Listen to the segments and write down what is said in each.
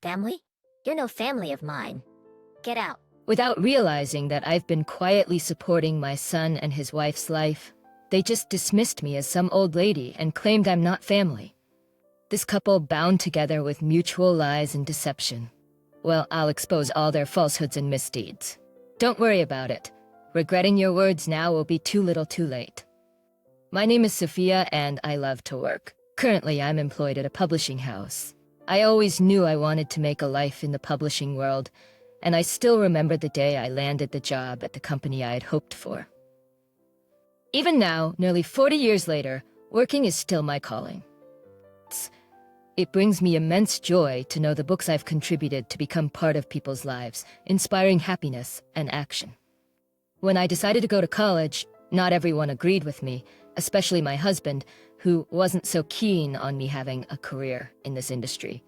Family? You're no family of mine. Get out. Without realizing that I've been quietly supporting my son and his wife's life, they just dismissed me as some old lady and claimed I'm not family. This couple bound together with mutual lies and deception. Well, I'll expose all their falsehoods and misdeeds. Don't worry about it. Regretting your words now will be too little too late. My name is Sophia and I love to work. Currently, I'm employed at a publishing house. I always knew I wanted to make a life in the publishing world, and I still remember the day I landed the job at the company I had hoped for. Even now, nearly 40 years later, working is still my calling. It brings me immense joy to know the books I've contributed to become part of people's lives, inspiring happiness and action. When I decided to go to college, not everyone agreed with me, especially my husband, who wasn't so keen on me having a career in this industry.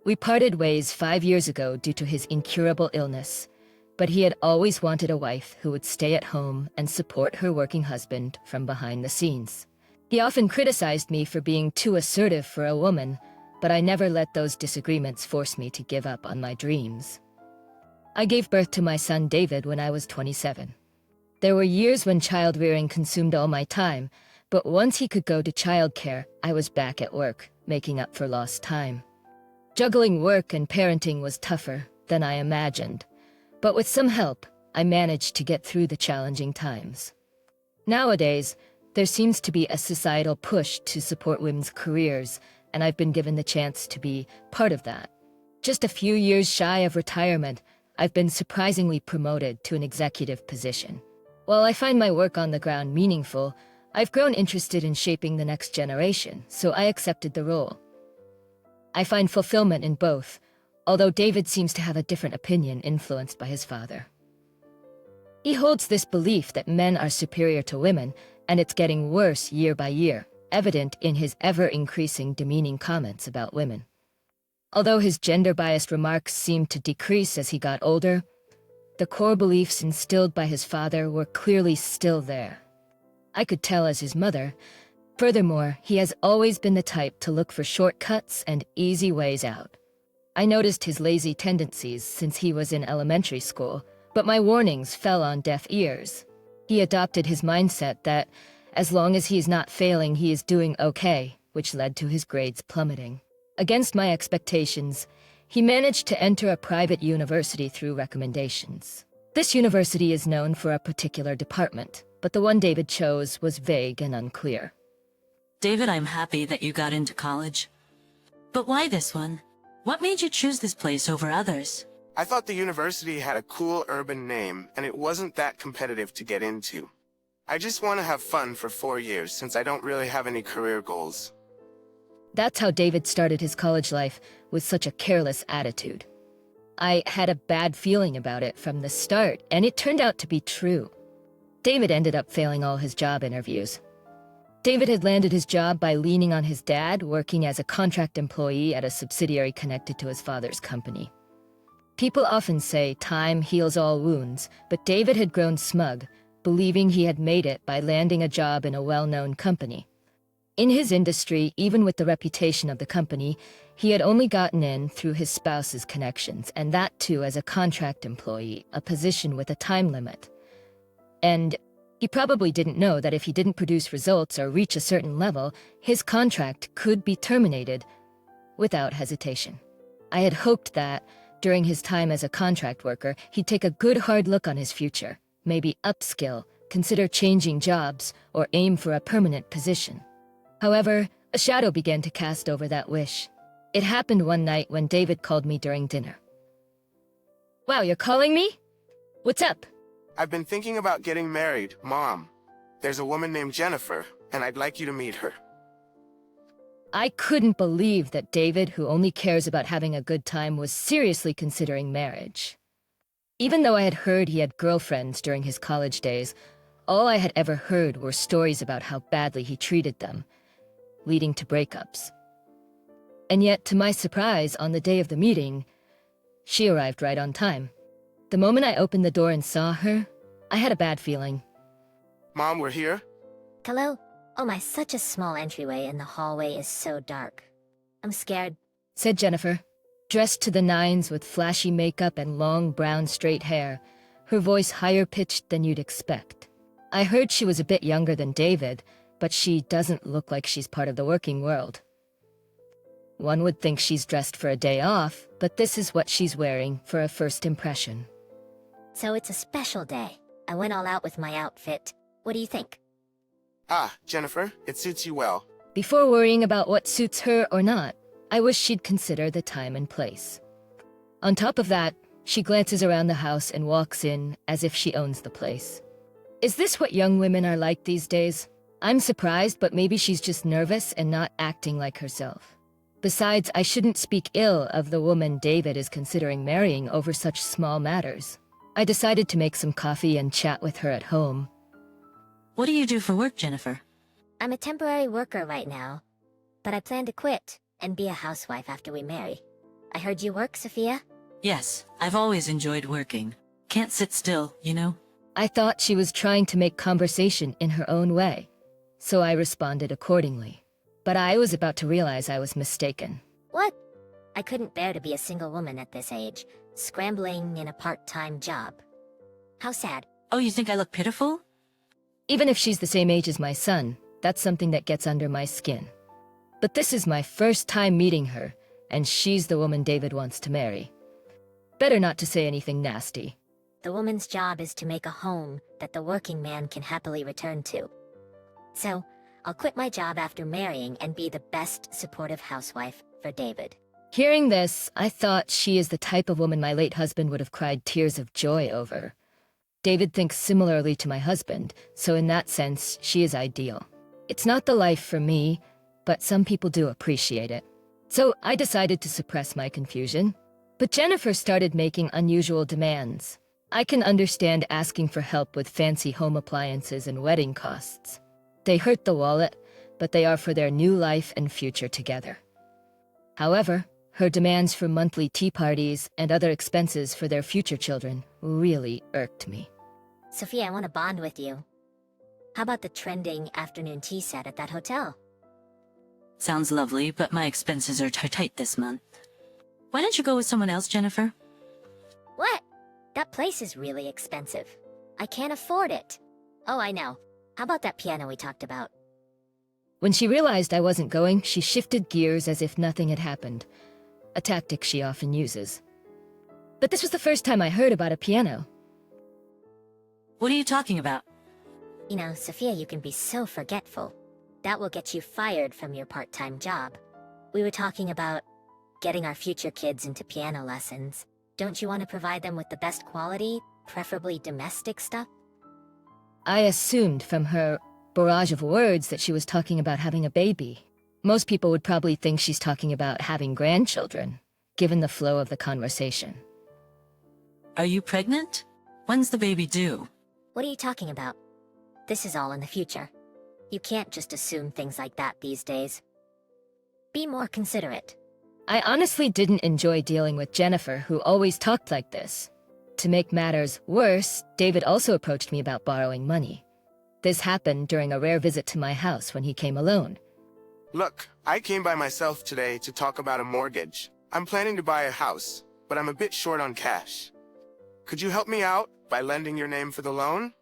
We parted ways 5 years ago due to his incurable illness, but he had always wanted a wife who would stay at home and support her working husband from behind the scenes. He often criticized me for being too assertive for a woman, but I never let those disagreements force me to give up on my dreams. I gave birth to my son David when I was 27. There were years when child-rearing consumed all my time, but once he could go to childcare, I was back at work, making up for lost time. Juggling work and parenting was tougher than I imagined, but with some help, I managed to get through the challenging times. Nowadays, there seems to be a societal push to support women's careers, and I've been given the chance to be part of that. Just a few years shy of retirement, I've been surprisingly promoted to an executive position. While I find my work on the ground meaningful, I've grown interested in shaping the next generation, so I accepted the role. I find fulfillment in both, although David seems to have a different opinion influenced by his father. He holds this belief that men are superior to women, and it's getting worse year by year, evident in his ever-increasing demeaning comments about women. Although his gender-biased remarks seemed to decrease as he got older, the core beliefs instilled by his father were clearly still there. I could tell as his mother. Furthermore, he has always been the type to look for shortcuts and easy ways out. I noticed his lazy tendencies since he was in elementary school, but my warnings fell on deaf ears. He adopted his mindset that, as long as he is not failing, he is doing okay, which led to his grades plummeting. Against my expectations, he managed to enter a private university through recommendations. This university is known for a particular department, but the one David chose was vague and unclear. David, I'm happy that you got into college. But why this one? What made you choose this place over others? I thought the university had a cool urban name, and it wasn't that competitive to get into. I just want to have fun for 4 years since I don't really have any career goals. That's how David started his college life, with such a careless attitude. I had a bad feeling about it from the start, and it turned out to be true. David ended up failing all his job interviews. David had landed his job by leaning on his dad, working as a contract employee at a subsidiary connected to his father's company. People often say time heals all wounds, but David had grown smug, believing he had made it by landing a job in a well-known company. In his industry, even with the reputation of the company, he had only gotten in through his spouse's connections, and that too as a contract employee, a position with a time limit. And he probably didn't know that if he didn't produce results or reach a certain level, his contract could be terminated without hesitation. I had hoped that, during his time as a contract worker, he'd take a good hard look on his future, maybe upskill, consider changing jobs, or aim for a permanent position. However, a shadow began to cast over that wish. It happened one night when David called me during dinner. "Wow, you're calling me? What's up?" I've been thinking about getting married, Mom. There's a woman named Jennifer, and I'd like you to meet her. I couldn't believe that David, who only cares about having a good time, was seriously considering marriage. Even though I had heard he had girlfriends during his college days, all I had ever heard were stories about how badly he treated them, leading to breakups. And yet, to my surprise, on the day of the meeting, she arrived right on time. The moment I opened the door and saw her, I had a bad feeling. Mom, we're here? Hello? Oh my, such a small entryway and the hallway is so dark. I'm scared. Said Jennifer. Dressed to the nines with flashy makeup and long brown straight hair, her voice higher pitched than you'd expect. I heard she was a bit younger than David, but she doesn't look like she's part of the working world. One would think she's dressed for a day off, but this is what she's wearing for a first impression. So it's a special day. I went all out with my outfit. What do you think? Ah, Jennifer, it suits you well. Before worrying about what suits her or not, I wish she'd consider the time and place. On top of that, she glances around the house and walks in as if she owns the place. Is this what young women are like these days? I'm surprised, but maybe she's just nervous and not acting like herself. Besides, I shouldn't speak ill of the woman David is considering marrying over such small matters. I decided to make some coffee and chat with her at home. What do you do for work, Jennifer? I'm a temporary worker right now, but I plan to quit and be a housewife after we marry. I heard you work, Sophia? Yes, I've always enjoyed working. Can't sit still, you know? I thought she was trying to make conversation in her own way, so I responded accordingly. But I was about to realize I was mistaken. What? I couldn't bear to be a single woman at this age, scrambling in a part-time job. How sad. Oh, you think I look pitiful? Even if she's the same age as my son, that's something that gets under my skin. But this is my first time meeting her, and she's the woman David wants to marry. Better not to say anything nasty. The woman's job is to make a home that the working man can happily return to. So, I'll quit my job after marrying and be the best supportive housewife for David. Hearing this, I thought she is the type of woman my late husband would have cried tears of joy over. David thinks similarly to my husband, so in that sense, she is ideal. It's not the life for me, but some people do appreciate it. So I decided to suppress my confusion. But Jennifer started making unusual demands. I can understand asking for help with fancy home appliances and wedding costs. They hurt the wallet, but they are for their new life and future together. However, her demands for monthly tea parties and other expenses for their future children really irked me. Sophia, I want to bond with you. How about the trending afternoon tea set at that hotel? Sounds lovely, but my expenses are tight this month. Why don't you go with someone else, Jennifer? What? That place is really expensive. I can't afford it. Oh, I know. How about that piano we talked about? When she realized I wasn't going, she shifted gears as if nothing had happened, a tactic she often uses. But this was the first time I heard about a piano. What are you talking about? You know, Sophia, you can be so forgetful. That will get you fired from your part-time job. We were talking about getting our future kids into piano lessons. Don't you want to provide them with the best quality, preferably domestic stuff? I assumed from her barrage of words that she was talking about having a baby. Most people would probably think she's talking about having grandchildren, given the flow of the conversation. Are you pregnant? When's the baby due? What are you talking about? This is all in the future. You can't just assume things like that these days. Be more considerate. I honestly didn't enjoy dealing with Jennifer, who always talked like this. To make matters worse, David also approached me about borrowing money. This happened during a rare visit to my house when he came alone. Look, I came by myself today to talk about a mortgage. I'm planning to buy a house, but I'm a bit short on cash. Could you help me out by lending your name for the loan?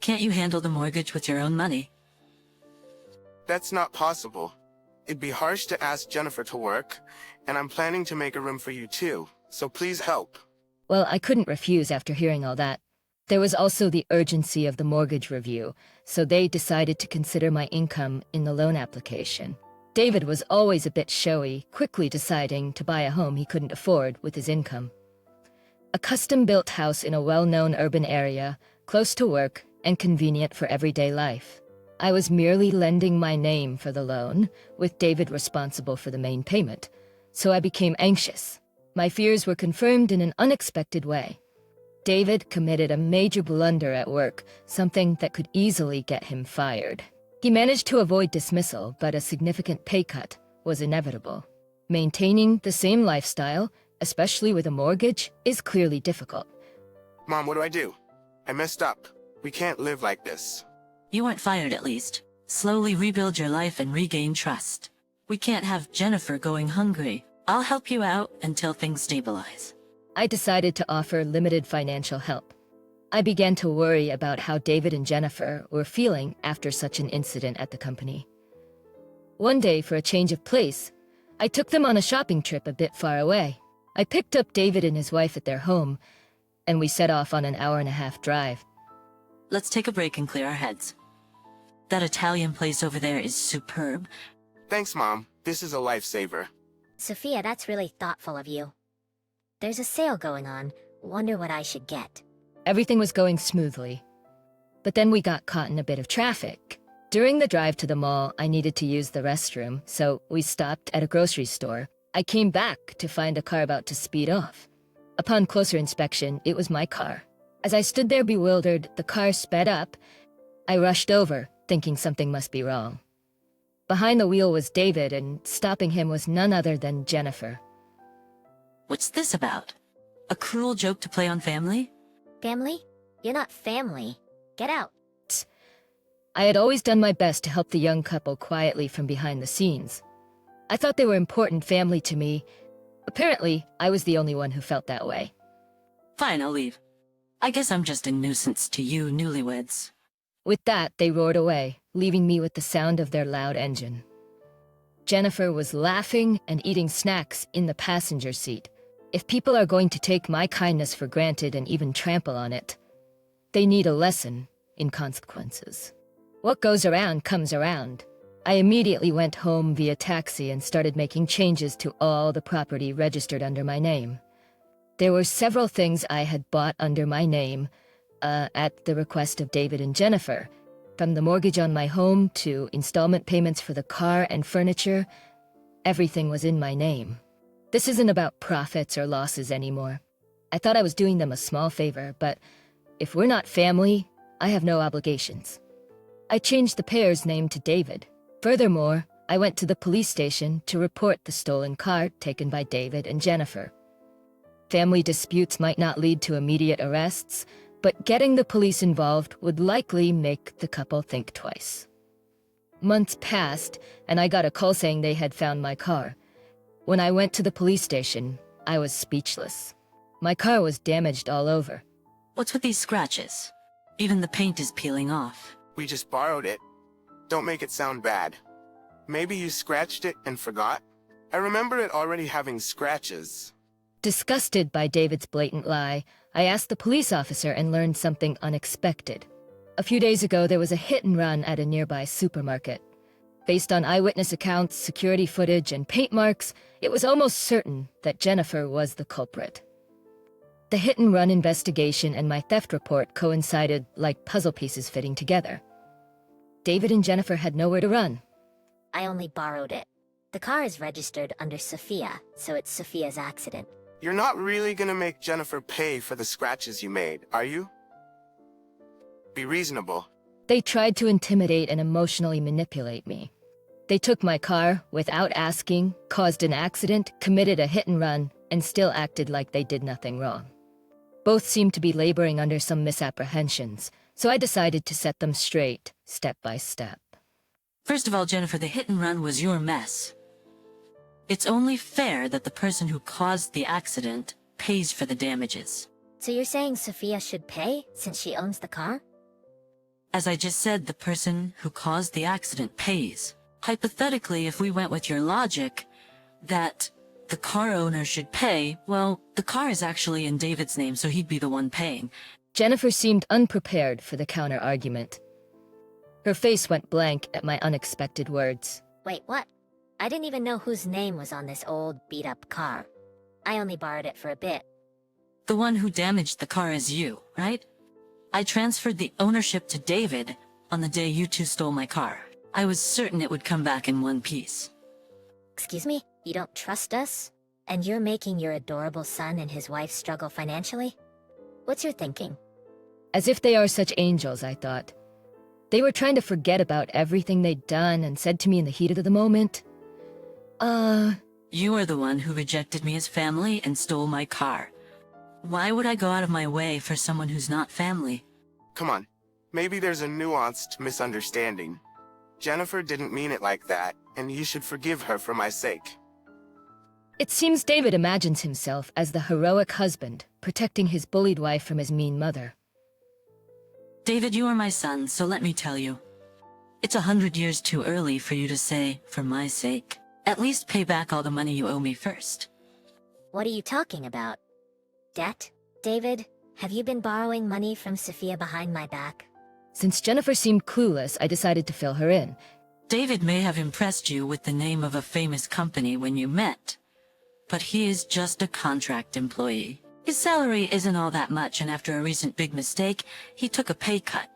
Can't you handle the mortgage with your own money? That's not possible. It'd be harsh to ask Jennifer to work, and I'm planning to make a room for you too, so please help. Well, I couldn't refuse after hearing all that. There was also the urgency of the mortgage review, so they decided to consider my income in the loan application. David was always a bit showy, quickly deciding to buy a home he couldn't afford with his income. A custom-built house in a well-known urban area, close to work, and convenient for everyday life. I was merely lending my name for the loan, with David responsible for the main payment, so I became anxious. My fears were confirmed in an unexpected way. David committed a major blunder at work, something that could easily get him fired. He managed to avoid dismissal, but a significant pay cut was inevitable. Maintaining the same lifestyle, especially with a mortgage, is clearly difficult. Mom, what do? I messed up. We can't live like this. You weren't fired at least. Slowly rebuild your life and regain trust. We can't have Jennifer going hungry. I'll help you out until things stabilize. I decided to offer limited financial help. I began to worry about how David and Jennifer were feeling after such an incident at the company. One day, for a change of place, I took them on a shopping trip a bit far away. I picked up David and his wife at their home, and we set off on an hour-and-a-half drive. Let's take a break and clear our heads. That Italian place over there is superb. Thanks, Mom. This is a lifesaver. Sophia, that's really thoughtful of you. There's a sale going on. Wonder what I should get. Everything was going smoothly. But then we got caught in a bit of traffic. During the drive to the mall, I needed to use the restroom, so we stopped at a grocery store. I came back to find a car about to speed off. Upon closer inspection, it was my car. As I stood there bewildered, the car sped up. I rushed over, thinking something must be wrong. Behind the wheel was David, and stopping him was none other than Jennifer. What's this about? A cruel joke to play on family? Family? You're not family. Get out. I had always done my best to help the young couple quietly from behind the scenes. I thought they were important family to me. Apparently, I was the only one who felt that way. Fine, I'll leave. I guess I'm just a nuisance to you newlyweds. With that, they roared away, leaving me with the sound of their loud engine. Jennifer was laughing and eating snacks in the passenger seat. If people are going to take my kindness for granted and even trample on it, they need a lesson in consequences. What goes around comes around. I immediately went home via taxi and started making changes to all the property registered under my name. There were several things I had bought under my name, at the request of David and Jennifer. From the mortgage on my home to installment payments for the car and furniture, everything was in my name. This isn't about profits or losses anymore. I thought I was doing them a small favor, but if we're not family, I have no obligations. I changed the pair's name to David. Furthermore, I went to the police station to report the stolen car taken by David and Jennifer. Family disputes might not lead to immediate arrests, but getting the police involved would likely make the couple think twice. Months passed, and I got a call saying they had found my car. When I went to the police station, I was speechless. My car was damaged all over. What's with these scratches? Even the paint is peeling off. We just borrowed it. Don't make it sound bad. Maybe you scratched it and forgot? I remember it already having scratches. Disgusted by David's blatant lie, I asked the police officer and learned something unexpected. A few days ago, there was a hit and run at a nearby supermarket. Based on eyewitness accounts, security footage, and paint marks, it was almost certain that Jennifer was the culprit. The hit and run investigation and my theft report coincided like puzzle pieces fitting together. David and Jennifer had nowhere to run. I only borrowed it. The car is registered under Sophia, so it's Sophia's accident. You're not really gonna make Jennifer pay for the scratches you made, are you? Be reasonable. They tried to intimidate and emotionally manipulate me. They took my car without asking, caused an accident, committed a hit and run, and still acted like they did nothing wrong. Both seemed to be laboring under some misapprehensions, so I decided to set them straight, step by step. First of all, Jennifer, the hit and run was your mess. It's only fair that the person who caused the accident pays for the damages. So you're saying Sophia should pay, since she owns the car? As I just said, the person who caused the accident pays. Hypothetically, if we went with your logic, that the car owner should pay, well, the car is actually in David's name, so he'd be the one paying. Jennifer seemed unprepared for the counter-argument. Her face went blank at my unexpected words. Wait, what? I didn't even know whose name was on this old, beat-up car. I only borrowed it for a bit. The one who damaged the car is you, right? I transferred the ownership to David on the day you two stole my car. I was certain it would come back in one piece. Excuse me? You don't trust us? And you're making your adorable son and his wife struggle financially? What's your thinking? As if they are such angels, I thought. They were trying to forget about everything they'd done and said to me in the heat of the moment. You are the one who rejected me as family and stole my car. Why would I go out of my way for someone who's not family? Come on. Maybe there's a nuanced misunderstanding. Jennifer didn't mean it like that, and you should forgive her for my sake. It seems David imagines himself as the heroic husband, protecting his bullied wife from his mean mother. David, you are my son, so let me tell you. It's 100 years too early for you to say, for my sake. At least pay back all the money you owe me first. What are you talking about? Debt? David, have you been borrowing money from Sophia behind my back? Since Jennifer seemed clueless, I decided to fill her in. David may have impressed you with the name of a famous company when you met, but he is just a contract employee. His salary isn't all that much, and after a recent big mistake, he took a pay cut.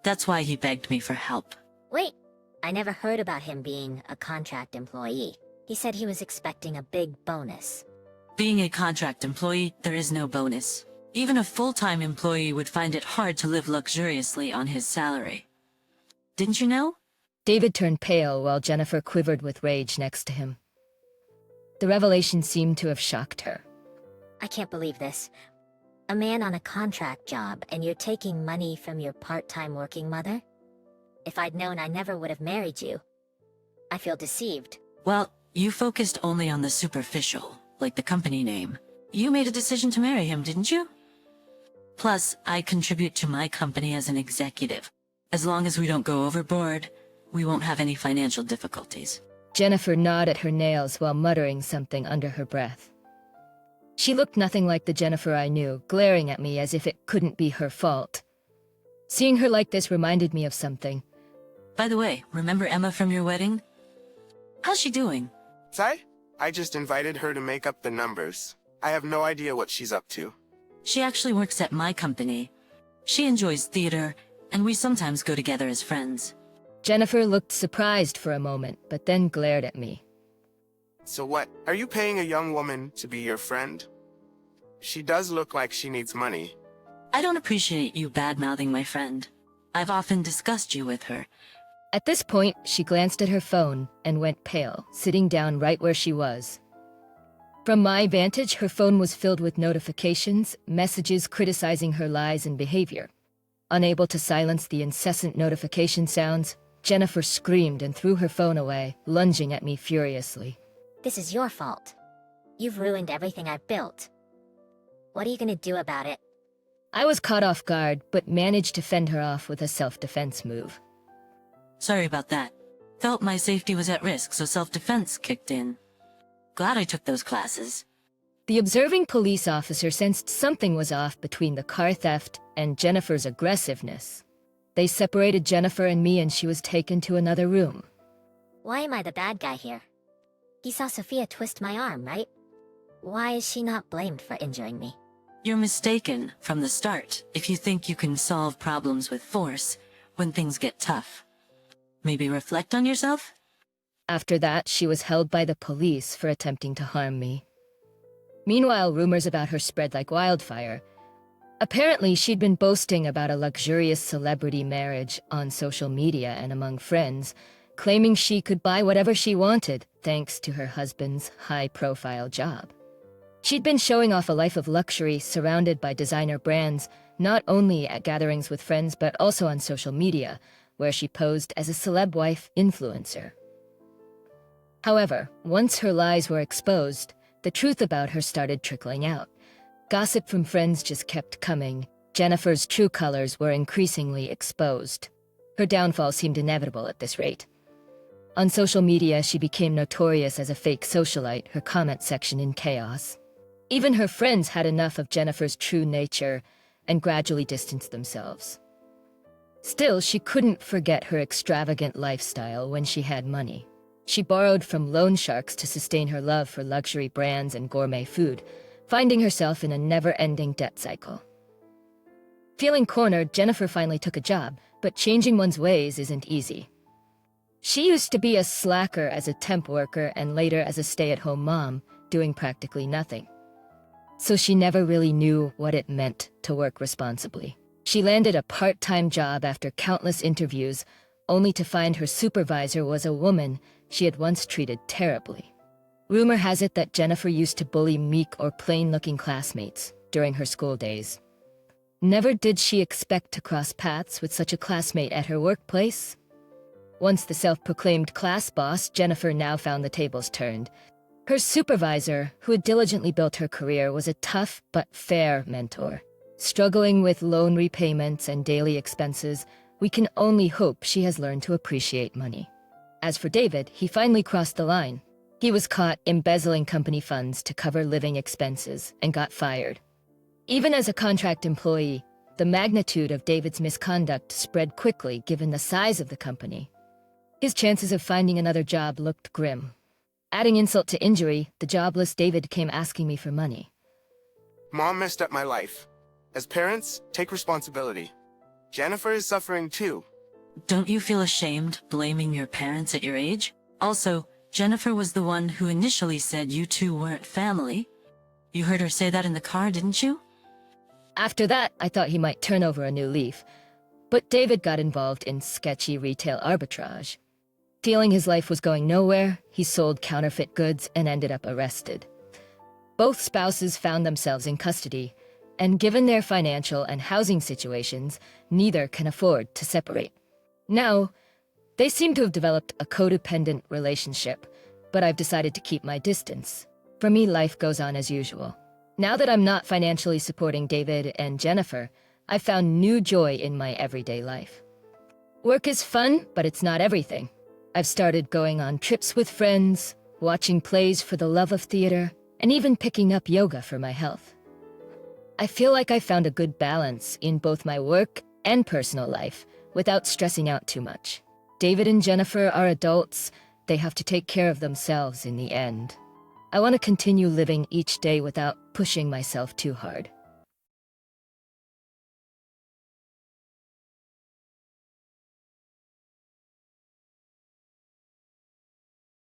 That's why he begged me for help. Wait, I never heard about him being a contract employee. He said he was expecting a big bonus. Being a contract employee, there is no bonus. Even a full-time employee would find it hard to live luxuriously on his salary. Didn't you know? David turned pale while Jennifer quivered with rage next to him. The revelation seemed to have shocked her. I can't believe this. A man on a contract job, and you're taking money from your part-time working mother? If I'd known, I never would have married you. I feel deceived. Well, you focused only on the superficial, like the company name. You made a decision to marry him, didn't you? Plus, I contribute to my company as an executive. As long as we don't go overboard, we won't have any financial difficulties. Jennifer gnawed at her nails while muttering something under her breath. She looked nothing like the Jennifer I knew, glaring at me as if it couldn't be her fault. Seeing her like this reminded me of something. By the way, remember Emma from your wedding? How's she doing? I just invited her to make up the numbers. I have no idea what she's up to. She actually works at my company. She enjoys theater, and we sometimes go together as friends. Jennifer looked surprised for a moment, but then glared at me. So what? Are you paying a young woman to be your friend? She does look like she needs money. I don't appreciate you bad-mouthing my friend. I've often discussed you with her. At this point, she glanced at her phone and went pale, sitting down right where she was. From my vantage, her phone was filled with notifications, messages criticizing her lies and behavior. Unable to silence the incessant notification sounds, Jennifer screamed and threw her phone away, lunging at me furiously. This is your fault. You've ruined everything I've built. What are you gonna do about it? I was caught off guard, but managed to fend her off with a self-defense move. Sorry about that. Felt my safety was at risk, so self-defense kicked in. Glad I took those classes. The observing police officer sensed something was off between the car theft and Jennifer's aggressiveness. They separated Jennifer and me, and she was taken to another room. Why am I the bad guy here? He saw Sophia twist my arm, right? Why is she not blamed for injuring me? You're mistaken from the start if you think you can solve problems with force when things get tough. Maybe reflect on yourself? After that, she was held by the police for attempting to harm me. Meanwhile, rumors about her spread like wildfire. Apparently, she'd been boasting about a luxurious celebrity marriage on social media and among friends, claiming she could buy whatever she wanted thanks to her husband's high-profile job. She'd been showing off a life of luxury surrounded by designer brands, not only at gatherings with friends but also on social media, where she posed as a celeb wife influencer. However, once her lies were exposed, the truth about her started trickling out. Gossip from friends just kept coming. Jennifer's true colors were increasingly exposed. Her downfall seemed inevitable at this rate. On social media, she became notorious as a fake socialite, her comment section in chaos. Even her friends had enough of Jennifer's true nature and gradually distanced themselves. Still, she couldn't forget her extravagant lifestyle when she had money. She borrowed from loan sharks to sustain her love for luxury brands and gourmet food, finding herself in a never-ending debt cycle. Feeling cornered, Jennifer finally took a job, but changing one's ways isn't easy. She used to be a slacker as a temp worker and later as a stay-at-home mom, doing practically nothing. So she never really knew what it meant to work responsibly. She landed a part-time job after countless interviews, only to find her supervisor was a woman she had once treated terribly. Rumor has it that Jennifer used to bully meek or plain-looking classmates during her school days. Never did she expect to cross paths with such a classmate at her workplace. Once the self-proclaimed class boss, Jennifer now found the tables turned. Her supervisor, who had diligently built her career, was a tough but fair mentor. Struggling with loan repayments and daily expenses, we can only hope she has learned to appreciate money. As for David, he finally crossed the line. He was caught embezzling company funds to cover living expenses and got fired. Even as a contract employee, the magnitude of David's misconduct spread quickly given the size of the company. His chances of finding another job looked grim. Adding insult to injury, the jobless David came asking me for money. Mom messed up my life. As parents, take responsibility. Jennifer is suffering too. Don't you feel ashamed blaming your parents at your age? Also, Jennifer was the one who initially said you two weren't family. You heard her say that in the car, didn't you? After that, I thought he might turn over a new leaf. But David got involved in sketchy retail arbitrage. Feeling his life was going nowhere, he sold counterfeit goods and ended up arrested. Both spouses found themselves in custody, and given their financial and housing situations, neither can afford to separate. Now, they seem to have developed a codependent relationship, but I've decided to keep my distance. For me, life goes on as usual. Now that I'm not financially supporting David and Jennifer, I've found new joy in my everyday life. Work is fun, but it's not everything. I've started going on trips with friends, watching plays for the love of theater, and even picking up yoga for my health. I feel like I found a good balance in both my work and personal life without stressing out too much. David and Jennifer are adults. They have to take care of themselves in the end. I want to continue living each day without pushing myself too hard.